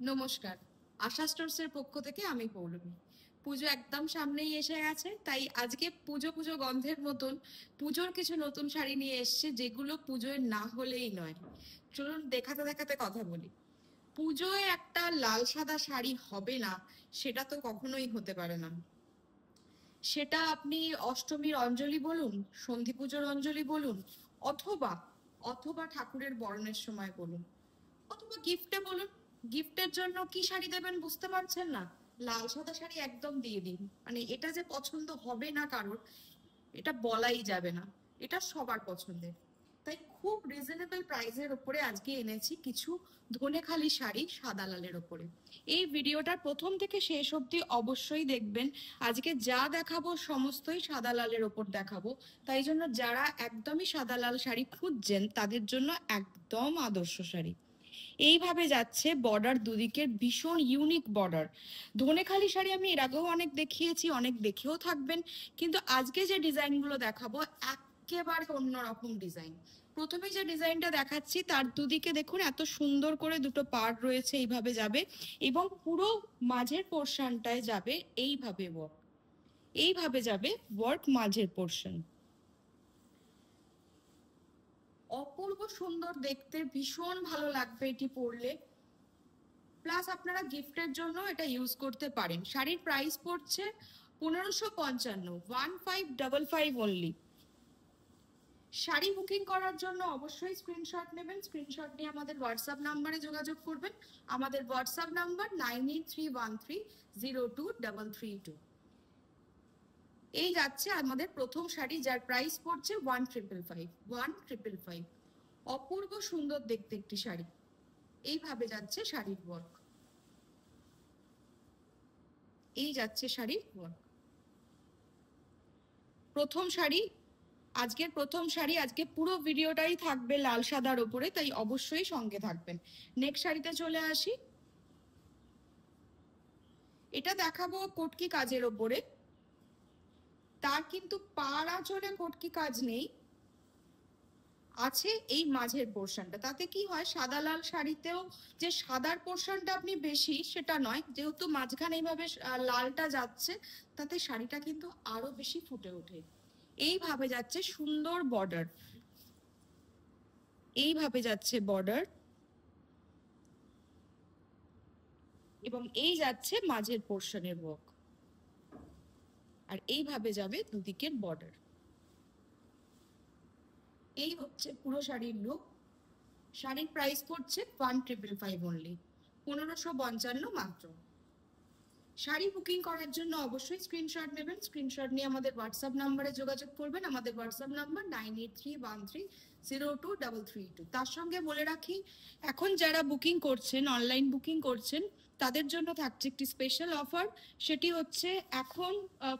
নমস্কার। আশা স্টোরসের পক্ষ থেকে আমি পৌলমী। পুজো একদম সামনেই এসে গেছে, তাই আজকে পুজো পুজো গন্ধের মতন পুজোর কিছু নতুন শাড়ি নিয়ে এসেছে, যেগুলো পুজোয় না হলেই নয়। চলুন দেখাতে দেখাতে কথা বলি। পুজোয় একটা লাল সাদা শাড়ি হবে না, সেটা তো কখনোই হতে পারে না। সেটা আপনি অষ্টমীর অঞ্জলি বলুন, সন্ধি পুজোর অঞ্জলি বলুন, অথবা অথবা ঠাকুরের বরণের সময় বলুন, অথবা গিফটে বলুন। গিফটের জন্য কি শাড়ি দেবেন বুঝতে পারছেন না? লাল সাদা শাড়ি একদম দিয়ে দিন। মানে এটা যে পছন্দ হবে না কারোর, এটা বলাই যাবে না। এটা সবার পছন্দের। তাই খুব রিজনেবল প্রাইসের ওপরে আজকে এনেছি কিছু ধনেখালি শাড়ি সাদা লালের ওপরে। এই ভিডিওটার প্রথম থেকে শেষ অবধি অবশ্যই দেখবেন। আজকে যা দেখাবো সমস্তই সাদা লালের ওপর দেখাবো। তাই জন্য যারা একদমই সাদা লাল শাড়ি খুঁজছেন তাদের জন্য একদম আদর্শ শাড়ি। এইভাবে যাচ্ছে বর্ডার, দুদিকের ভীষণ ইউনিক বর্ডার। ধনেখালি শাড়ি আমি এর আগেও অনেক দেখিয়েছি, অনেক দেখেও থাকবেন, কিন্তু আজকে যে ডিজাইনগুলো দেখাবো একেবারে অন্যরকম ডিজাইন। প্রথমে যে ডিজাইনটা দেখাচ্ছি তার দুদিকে দেখুন এত সুন্দর করে দুটো পার্ট রয়েছে, এইভাবে যাবে এবং পুরো মাঝের পোর্শনটায় যাবে এইভাবে ওয়ার্ক। এইভাবে যাবে ওয়ার্ক মাঝের পোর্শন। অপূর্ব সুন্দর দেখতে, ভীষণ ভালো লাগবে এটি পরলে। প্লাস আপনারা গিফটের জন্য এটা ইউজ করতে পারেন। শাড়ির প্রাইস পড়ছে 1555, 1555 অনলি। শাড়ি বুকিং করার জন্য অবশ্যই স্ক্রিনশট নেবেন। স্ক্রিনশট নিয়ে আমাদের হোয়াটসঅ্যাপ নাম্বারে যোগাযোগ করবেন। আমাদের হোয়াটসঅ্যাপ নাম্বার 9831302332। এই যাচ্ছে আমাদের প্রথম শাড়ি, যার প্রাইস পড়ছে 1555। অপূর্ব সুন্দর দেখতে একটি শাড়ি। এইভাবে যাচ্ছে শাড়ির ওয়ার্ক। এই যাচ্ছে শাড়ির ওয়ার্ক। প্রথম শাড়ি, আজকের প্রথম শাড়ি। আজকে পুরো ভিডিওটাই থাকবে লাল সাদার ওপরে, তাই অবশ্যই সঙ্গে থাকবেন। নেক্সট শাড়িতে চলে আসি। এটা দেখাবো কটকি কাজের ওপরে। তার কিন্তু পাড় আঁচলে কটকি কাজ নেই, আছে এই মাঝের পোর্শনটা। তাতে কি হয়, সাদা লাল শাড়িতেও যে সাদার পোর্শনটা আপনি বেশি সেটা নয়, যেহেতু মাঝখানে এইভাবে লালটা যাচ্ছে, তাতে শাড়িটা কিন্তু আরো বেশি ফুটে ওঠে। এইভাবে যাচ্ছে সুন্দর বর্ডার। এইভাবে যাচ্ছে বর্ডার এবং এই যাচ্ছে মাঝের পোর্শনের ওয়ার্ক। আর এইভাবে যাবে দুদিকের বর্ডার। এই হচ্ছে পুরো শাড়ির লুক। শাড়ির প্রাইস পড়ছে 1555 অনলি, 1555 মাত্র। শাড়ি বুকিং করার জন্য অবশ্যই স্ক্রিনশট নেবেন। স্ক্রিনশট নিয়ে আমাদের হোয়াটসঅ্যাপ নাম্বারে যোগাযোগ করবেন। আমাদের হোয়াটসঅ্যাপ নাম্বার 9831302332। তার সঙ্গে বলে রাখি, এখন যারা বুকিং করছেন, অনলাইন বুকিং করছেন, তাদের জন্য থাকছে একটি স্পেশাল অফার। সেটি হচ্ছে এখন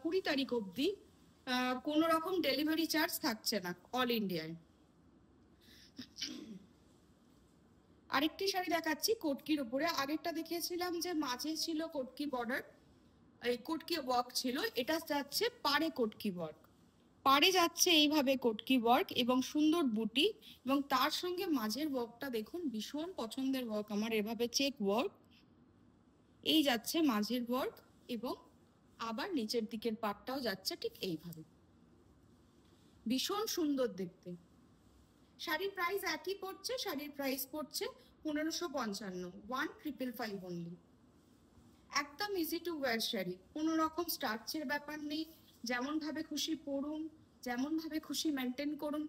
20 তারিখ অবধি কোনো রকম ডেলিভারি চার্জ থাকছে না অল ইন্ডিয়ায়। আরেকটি শাড়ি দেখাচ্ছি কটকির উপরে। আগেরটা দেখিয়েছিলাম যে মাঝে ছিল কটকি বর্ডার, এই কটকি ওয়ার্ক ছিল। এটা যাচ্ছে পাড়ে কটকি ওয়ার্ক। পাড়ে যাচ্ছে এইভাবে কটকি ওয়ার্ক এবং সুন্দর বুটি, এবং তার সঙ্গে মাঝের ওয়ার্কটা দেখুন, ভীষণ পছন্দের ওয়ার্ক আমার, এভাবে চেক ওয়ার্ক। এই যাচ্ছে মাঝের ওয়ার্ক এবং আবার নিচের দিকের পাটটাও যাচ্ছে ঠিক এইভাবে। ভীষণ সুন্দর দেখতে। শাড়ির প্রাইস একই পড়ছে, শাড়ির প্রাইস পড়ছে 1555, 1555 অনলি। একদম ইজি টু ওয়্যার শাড়ি, কোনো রকম স্টার্চের ব্যাপার নেই। যেমন ভাবে খুশি পরুন, যেমন ভাবে খুশি মেনটেন করুন,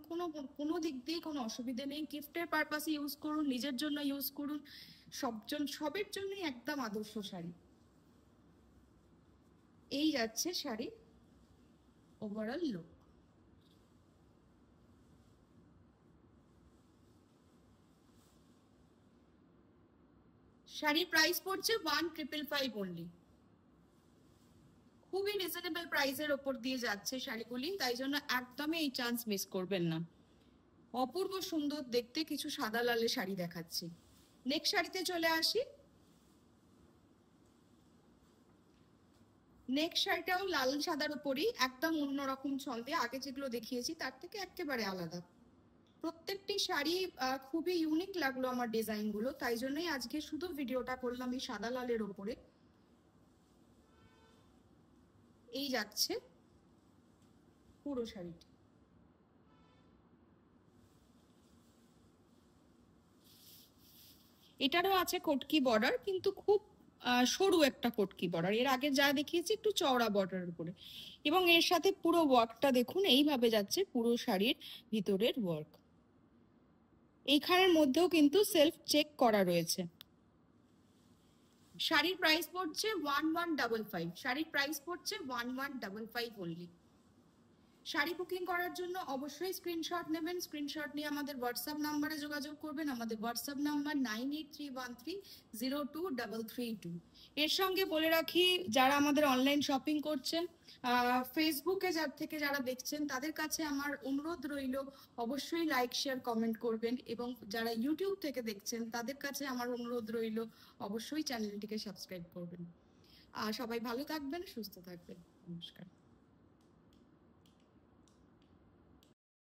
কোনো দিক দিয়ে কোনো অসুবিধা নেই। গিফটের পারপাসে ইউজ করুন, নিজের জন্য ইউজ করুন, সবের জন্যই একদম আদর্শ শাড়ি। এই যাচ্ছে শাড়ি ওভারঅল লুক। শাড়ির প্রাইস পড়ছে 1555 অনলি। খুবই রিজনেবল প্রাইসের ওপর দিয়ে যাচ্ছে শাড়িগুলি, তাই জন্য একদমই এই চান্স মিস করবেন না। অপূর্ব সুন্দর দেখতে কিছু সাদা লালের শাড়ি দেখাচ্ছি। নেক্সট শাড়িতে চলে আসি। নেক্সট শাড়িটাও লাল সাদার উপরই, একদম অন্যরকম ছন্দে। আগে যেগুলো দেখিয়েছি তার থেকে একেবারে আলাদা। প্রত্যেকটি শাড়ি খুবই ইউনিক লাগলো আমার ডিজাইনগুলো, তাই জন্যই আজকে শুধু ভিডিওটা করলাম এই সাদা লালের ওপরে। এই যাচ্ছে পুরো শাড়িটি। এটারও আছে কটকি বর্ডার, কিন্তু খুব সরু একটা কটকি বর্ডার। এর আগে যা দেখিয়েছি একটু চওড়া বর্ডারের উপরে, এবং এর সাথে পুরো ওয়ার্কটা দেখুন এইভাবে যাচ্ছে পুরো শাড়ির ভিতরের ওয়ার্ক। এইখানের মধ্যেও কিন্তু সেলফ চেক করা রয়েছে। শাড়ির প্রাইস পড়ছে 1155। শাড়ির প্রাইস পড়ছে 1155 অনলি। শাড়ি বুকিং করার জন্য অবশ্যই স্ক্রিনশট নেবেন। স্ক্রিনশট নিয়ে আমাদের হোয়াটসঅ্যাপ নাম্বারে যোগাযোগ করবেন। আমাদের হোয়াটসঅ্যাপ নাম্বার 9831302332। এর সঙ্গে বলে রাখি, যারা আমাদের অনলাইন শপিং করছেন, ফেসবুকে যারা দেখছেন তাদের কাছে আমার অনুরোধ রইল অবশ্যই লাইক শেয়ার কমেন্ট করবেন, এবং যারা ইউটিউব থেকে দেখছেন তাদের কাছে আমার অনুরোধ রইল অবশ্যই চ্যানেলটিকে সাবস্ক্রাইব করবেন। সবাই ভালো থাকবেন, সুস্থ থাকবেন। নমস্কার।